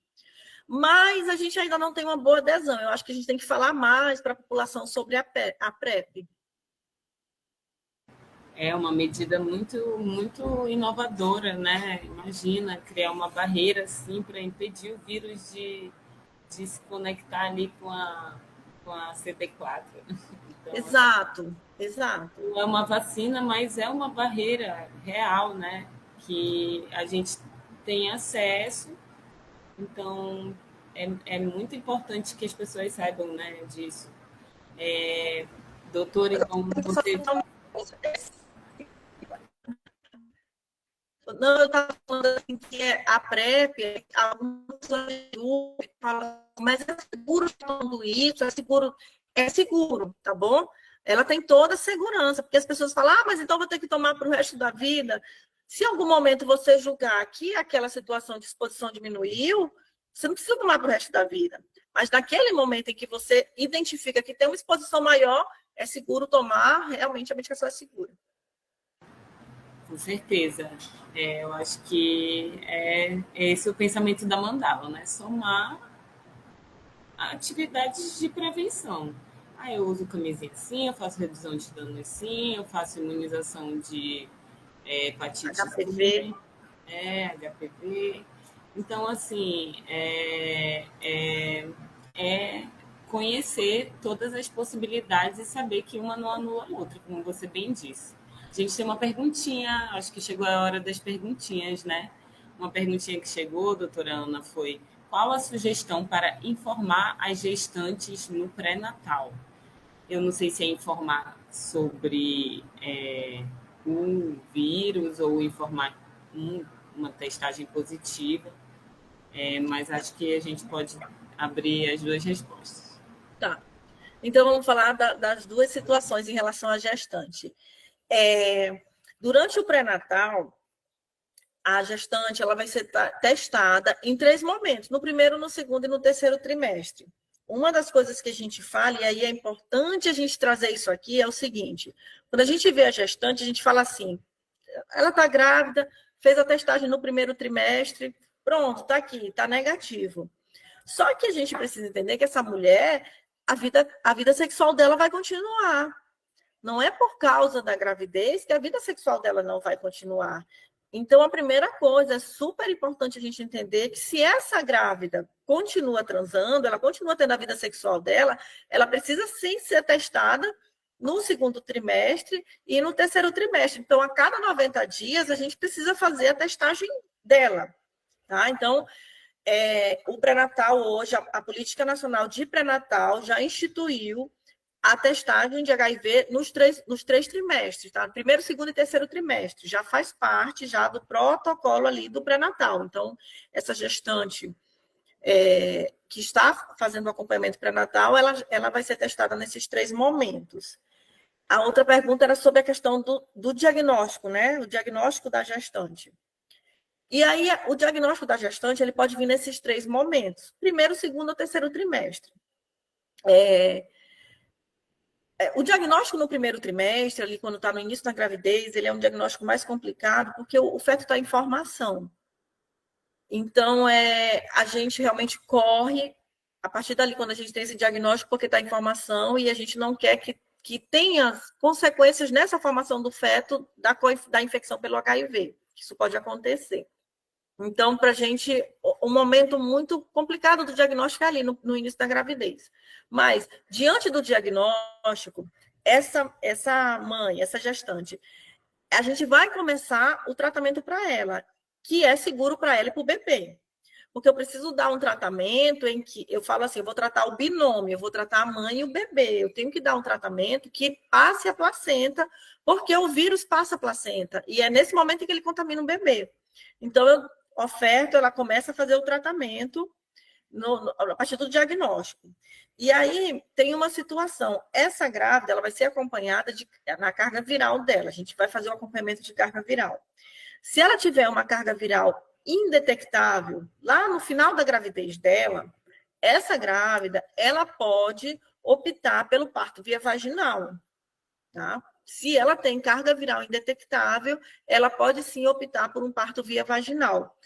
Speaker 2: Mas a gente ainda não tem uma boa adesão. Eu acho que a gente tem que falar mais para a população sobre a PrEP.
Speaker 1: É uma medida muito inovadora, né? Imagina criar uma barreira assim para impedir o vírus de se conectar ali com a CD4. Então,
Speaker 2: exato.
Speaker 1: Não é uma vacina, mas é uma barreira real, né? Que a gente tem acesso. Então, é muito importante que as pessoas saibam, né, disso. Doutor, então, você...
Speaker 2: Não, eu estava falando assim, que a PrEP, algumas falam, mas é seguro tudo isso, é seguro, tá bom? Ela tem toda a segurança, porque as pessoas falam, mas então vou ter que tomar para o resto da vida. Se em algum momento você julgar que aquela situação de exposição diminuiu, você não precisa tomar para o resto da vida. Mas naquele momento em que você identifica que tem uma exposição maior, é seguro tomar, realmente a medicação é segura.
Speaker 1: Com certeza. Eu acho que é esse o pensamento da mandala, né? Somar atividades de prevenção. Eu uso camisinha sim, eu faço redução de danos sim, eu faço imunização de hepatite
Speaker 2: HPV.
Speaker 1: HPV. Então, assim, conhecer todas as possibilidades e saber que uma não anula a outra, como você bem disse. A gente tem uma perguntinha, acho que chegou a hora das perguntinhas, né? Uma perguntinha que chegou, doutora Ana, foi: qual a sugestão para informar as gestantes no pré-natal? Eu não sei se é informar sobre o vírus ou informar uma testagem positiva, mas acho que a gente pode abrir as duas respostas.
Speaker 2: Tá. Então, vamos falar das duas situações em relação à gestante. Durante o pré-natal, a gestante ela vai ser testada em 3 momentos, no primeiro, no segundo e no terceiro trimestre. Uma das coisas que a gente fala, e aí é importante a gente trazer isso aqui, é o seguinte: quando a gente vê a gestante, a gente fala assim, ela está grávida, fez a testagem no primeiro trimestre, pronto, está aqui, está negativo. Só que a gente precisa entender que essa mulher, a vida sexual dela vai continuar. Não é por causa da gravidez que a vida sexual dela não vai continuar. Então, a primeira coisa, é super importante a gente entender que se essa grávida continua transando, ela continua tendo a vida sexual dela, ela precisa sim ser testada no segundo trimestre e no terceiro trimestre. Então, a cada 90 dias, a gente precisa fazer a testagem dela. Tá? Então, o pré-natal hoje, a Política Nacional de Pré-natal já instituiu a testagem de HIV nos três trimestres, tá? Primeiro, segundo e terceiro trimestre. Já faz parte já do protocolo ali do pré-natal. Então, essa gestante que está fazendo o acompanhamento pré-natal, ela vai ser testada nesses 3 momentos. A outra pergunta era sobre a questão do diagnóstico, né? O diagnóstico da gestante. E aí, o diagnóstico da gestante, ele pode vir nesses 3 momentos. Primeiro, segundo ou terceiro trimestre. O diagnóstico no primeiro trimestre, ali quando está no início da gravidez, ele é um diagnóstico mais complicado, porque o feto está em formação. Então, a gente realmente corre a partir dali, quando a gente tem esse diagnóstico, porque está em formação, e a gente não quer que tenha consequências nessa formação do feto da infecção pelo HIV. Isso pode acontecer. Então, para a gente, um momento muito complicado do diagnóstico é ali no início da gravidez. Mas, diante do diagnóstico, essa mãe, essa gestante, a gente vai começar o tratamento para ela, que é seguro para ela e para o bebê. Porque eu preciso dar um tratamento em que eu falo assim, eu vou tratar o binômio, eu vou tratar a mãe e o bebê. Eu tenho que dar um tratamento que passe a placenta, porque o vírus passa a placenta. E é nesse momento que ele contamina o bebê. Então, eu oferta, ela começa a fazer o tratamento a partir do diagnóstico. E aí tem uma situação, essa grávida, ela vai ser acompanhada na carga viral dela, a gente vai fazer o acompanhamento de carga viral. Se ela tiver uma carga viral indetectável, lá no final da gravidez dela, essa grávida, ela pode optar pelo parto via vaginal, tá? Se ela tem carga viral indetectável, ela pode sim optar por um parto via vaginal.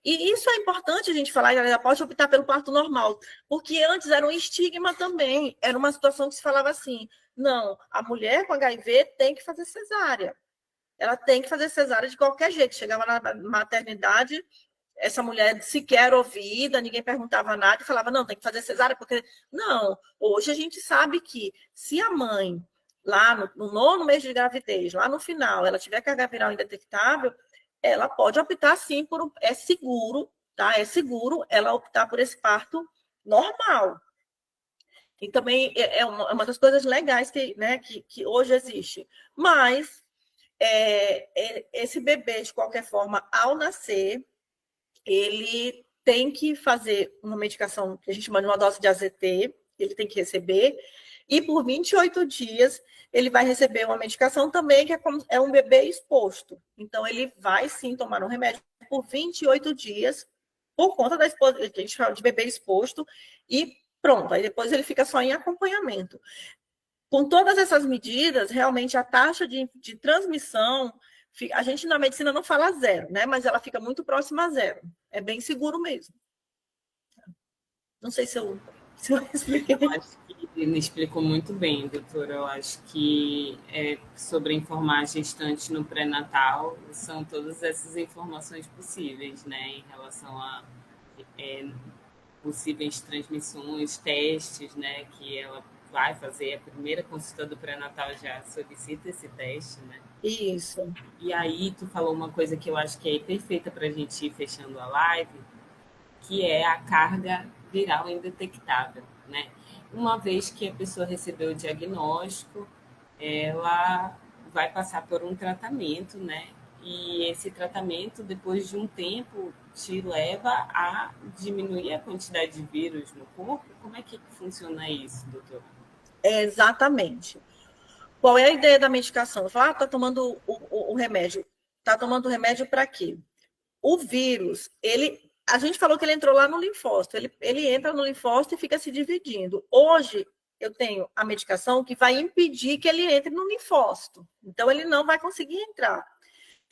Speaker 2: E isso é importante a gente falar, ela pode optar pelo parto normal, porque antes era um estigma também, era uma situação que se falava assim, não, a mulher com HIV tem que fazer cesárea, ela tem que fazer cesárea de qualquer jeito, chegava na maternidade, essa mulher sequer ouvida, ninguém perguntava nada, e falava, não, tem que fazer cesárea, porque... Não, hoje a gente sabe que se a mãe, lá no 9º mês de gravidez, lá no final, ela tiver carga viral indetectável, ela pode optar sim por é seguro, tá? É seguro ela optar por esse parto normal. E também é uma das coisas legais que hoje existe. Mas esse bebê, de qualquer forma, ao nascer, ele tem que fazer uma medicação que a gente chama de uma dose de AZT, ele tem que receber, e por 28 dias ele vai receber uma medicação também, que é um bebê exposto. Então, ele vai sim tomar um remédio por 28 dias, por conta da exposição, que a gente chama de bebê exposto, e pronto, aí depois ele fica só em acompanhamento. Com todas essas medidas, realmente a taxa de transmissão, a gente na medicina não fala zero, né? Mas ela fica muito próxima a zero. É bem seguro mesmo. Não sei se eu expliquei.
Speaker 1: Eu acho que ele explicou muito bem, doutora. Eu acho que sobre informar a gestante no pré-natal são todas essas informações possíveis, né? Em relação a possíveis transmissões, testes, né? Que ela vai fazer. A primeira consulta do pré-natal já solicita esse teste, né?
Speaker 2: Isso.
Speaker 1: E aí tu falou uma coisa que eu acho que é perfeita para a gente ir fechando a live, que é a carga viral indetectável, né? Uma vez que a pessoa recebeu o diagnóstico, ela vai passar por um tratamento, né? E esse tratamento, depois de um tempo, te leva a diminuir a quantidade de vírus no corpo? Como é que funciona isso, doutora?
Speaker 2: Exatamente. Qual é a ideia da medicação? Eu falo, tá tomando o remédio. Tá tomando o remédio para quê? O vírus, a gente falou que ele entrou lá no linfócito, ele entra no linfócito e fica se dividindo. Hoje, eu tenho a medicação que vai impedir que ele entre no linfócito. Então, ele não vai conseguir entrar.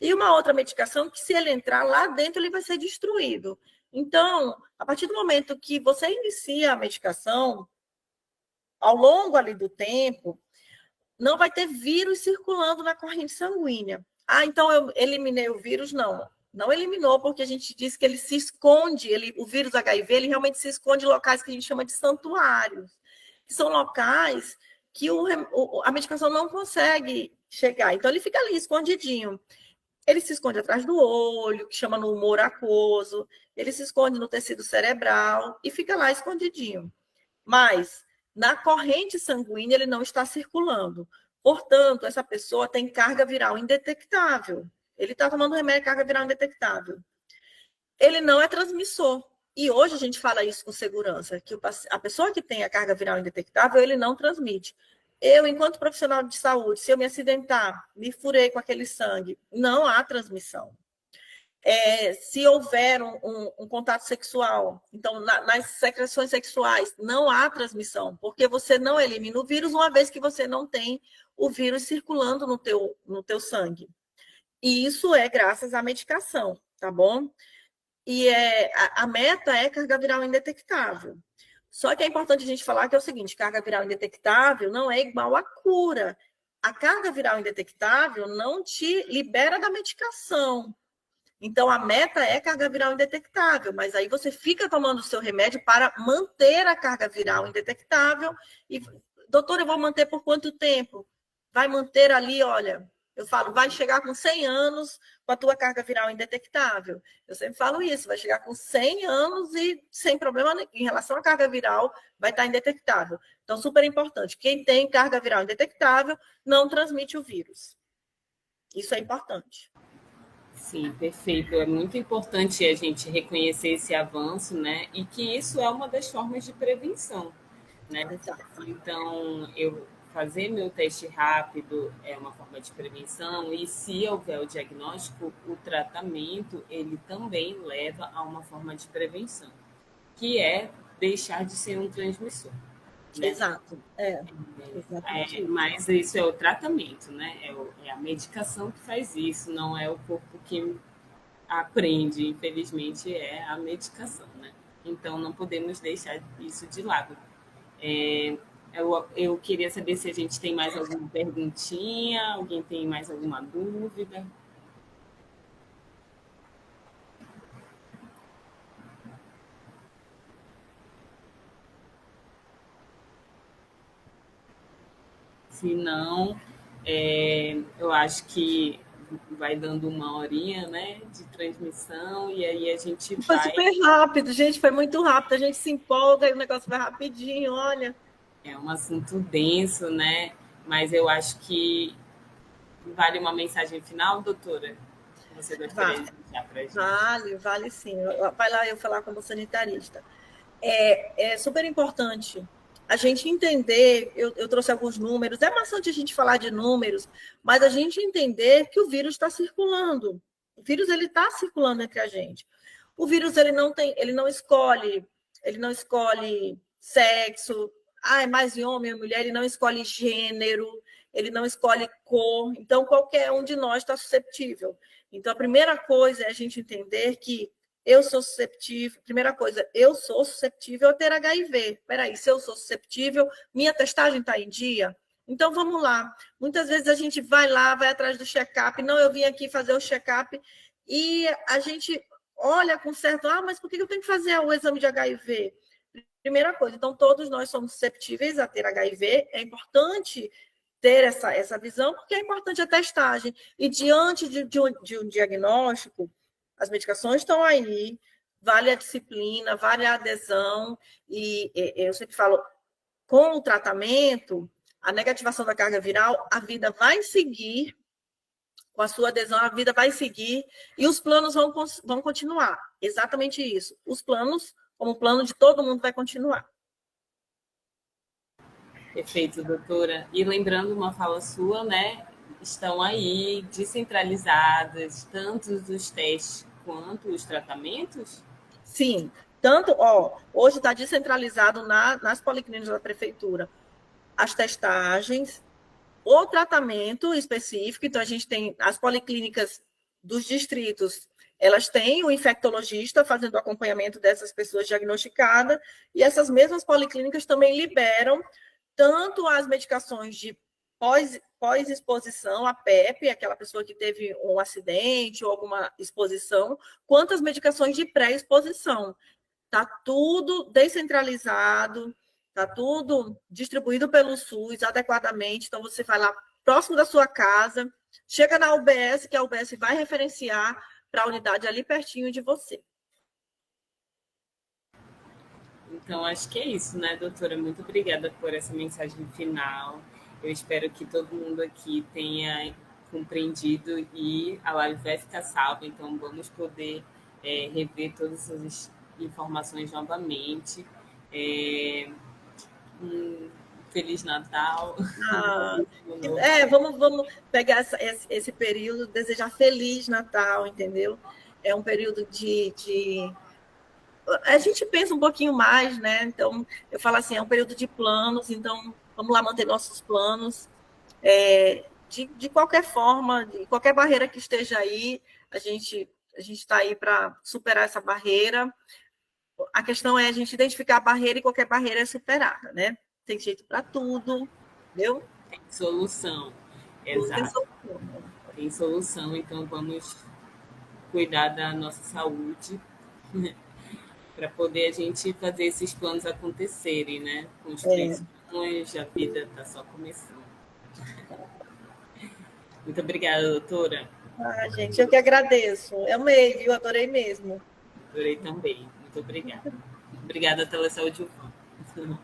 Speaker 2: E uma outra medicação que, se ele entrar lá dentro, ele vai ser destruído. Então, a partir do momento que você inicia a medicação, ao longo ali do tempo, não vai ter vírus circulando na corrente sanguínea. Ah, então eu eliminei o vírus? Não. Não eliminou, porque a gente diz que ele se esconde, o vírus HIV, ele realmente se esconde em locais que a gente chama de santuários, que são locais que a medicação não consegue chegar. Então, ele fica ali, escondidinho. Ele se esconde atrás do olho, que chama no humor aquoso, ele se esconde no tecido cerebral e fica lá escondidinho. Mas, na corrente sanguínea, ele não está circulando. Portanto, essa pessoa tem carga viral indetectável. Ele está tomando remédio de carga viral indetectável. Ele não é transmissor. E hoje a gente fala isso com segurança, que a pessoa que tem a carga viral indetectável, ele não transmite. Eu, enquanto profissional de saúde, se eu me acidentar, me furei com aquele sangue, não há transmissão. Se houver um contato sexual, então, nas secreções sexuais, não há transmissão, porque você não elimina o vírus, uma vez que você não tem o vírus circulando no teu sangue. E isso é graças à medicação, tá bom? E a meta é carga viral indetectável. Só que é importante a gente falar que é o seguinte, carga viral indetectável não é igual a cura. A carga viral indetectável não te libera da medicação. Então, a meta é carga viral indetectável, mas aí você fica tomando o seu remédio para manter a carga viral indetectável. E, doutor, eu vou manter por quanto tempo? Vai manter ali, olha, eu falo, vai chegar com 100 anos com a tua carga viral indetectável. Eu sempre falo isso, vai chegar com 100 anos e sem problema em relação à carga viral, vai estar indetectável. Então, super importante, quem tem carga viral indetectável não transmite o vírus. Isso é importante.
Speaker 1: Sim, perfeito. É muito importante a gente reconhecer esse avanço, né? E que isso é uma das formas de prevenção, né?
Speaker 2: Exato.
Speaker 1: Então, eu fazer meu teste rápido é uma forma de prevenção e se houver o diagnóstico, o tratamento, ele também leva a uma forma de prevenção, que é deixar de ser um transmissor, né?
Speaker 2: Exato. Exatamente isso.
Speaker 1: Mas isso é o tratamento, né? É a medicação que faz isso, não é o corpo que aprende, infelizmente, é a medicação, né? Então, não podemos deixar isso de lado. Eu queria saber se a gente tem mais alguma perguntinha, alguém tem mais alguma dúvida? Se não, eu acho que vai dando uma horinha, né, de transmissão e aí a gente
Speaker 2: Foi
Speaker 1: vai.
Speaker 2: super rápido, gente, foi muito rápido. A gente se empolga e o negócio vai rapidinho, olha.
Speaker 1: É um assunto denso, né? Mas eu acho que vale uma mensagem final, doutora? Você gostaria de deixar para a gente?
Speaker 2: Vale sim. Vai lá eu falar como sanitarista. É super importante a gente entender, eu trouxe alguns números, é bastante a gente falar de números, mas a gente entender que o vírus está circulando. O vírus ele está circulando entre a gente. O vírus ele não escolhe sexo, é mais homem ou mulher, ele não escolhe gênero, ele não escolhe cor, então qualquer um de nós está susceptível. Então a primeira coisa é a gente entender que eu sou susceptível, primeira coisa, eu sou suscetível a ter HIV. Espera se eu sou suscetível, minha testagem está em dia? Então, vamos lá. Muitas vezes a gente vai lá, vai atrás do check-up. Não, eu vim aqui fazer o check-up e a gente olha com certo, mas por que eu tenho que fazer o exame de HIV? Primeira coisa, então todos nós somos susceptíveis a ter HIV, é importante ter essa visão, porque é importante a testagem. E diante de um diagnóstico, as medicações estão aí, vale a disciplina, vale a adesão, e eu sempre falo, com o tratamento, a negativação da carga viral, a vida vai seguir, com a sua adesão, a vida vai seguir, e os planos vão continuar. Exatamente isso. Os planos, como o plano de todo mundo, vai continuar.
Speaker 1: Perfeito, doutora. E lembrando uma fala sua, né? Estão aí descentralizadas, tanto os testes quanto os tratamentos?
Speaker 2: Sim, tanto, hoje está descentralizado nas policlínicas da prefeitura as testagens, o tratamento específico. Então, a gente tem as policlínicas dos distritos, elas têm o infectologista fazendo o acompanhamento dessas pessoas diagnosticadas, e essas mesmas policlínicas também liberam tanto as medicações de pós-exposição, a PEP, aquela pessoa que teve um acidente ou alguma exposição, quanto as medicações de pré-exposição. Está tudo descentralizado, está tudo distribuído pelo SUS adequadamente. Então, você vai lá próximo da sua casa, chega na UBS, que a UBS vai referenciar para a unidade ali pertinho de você.
Speaker 1: Então, acho que é isso, né, doutora? Muito obrigada por essa mensagem final. Eu espero que todo mundo aqui tenha compreendido e a live vai ficar salva, então vamos poder rever todas essas informações novamente. Um Feliz Natal.
Speaker 2: Vamos pegar esse período, desejar Feliz Natal, entendeu? É um período a gente pensa um pouquinho mais, né? Então, eu falo assim, é um período de planos, então vamos lá manter nossos planos. De qualquer forma, de qualquer barreira que esteja aí, a gente está aí para superar essa barreira. A questão é a gente identificar a barreira, e qualquer barreira é superada, né? Tem jeito para tudo, entendeu?
Speaker 1: Tem solução, exato. Tem solução, então vamos cuidar da nossa saúde para poder a gente fazer esses planos acontecerem, né? Com os 3 anos, a vida está só começando. Muito obrigada, doutora.
Speaker 2: Gente, eu que agradeço. Eu amei, viu? Adorei mesmo.
Speaker 1: Adorei também. Muito obrigada. Obrigada, Telesaúde UFAM.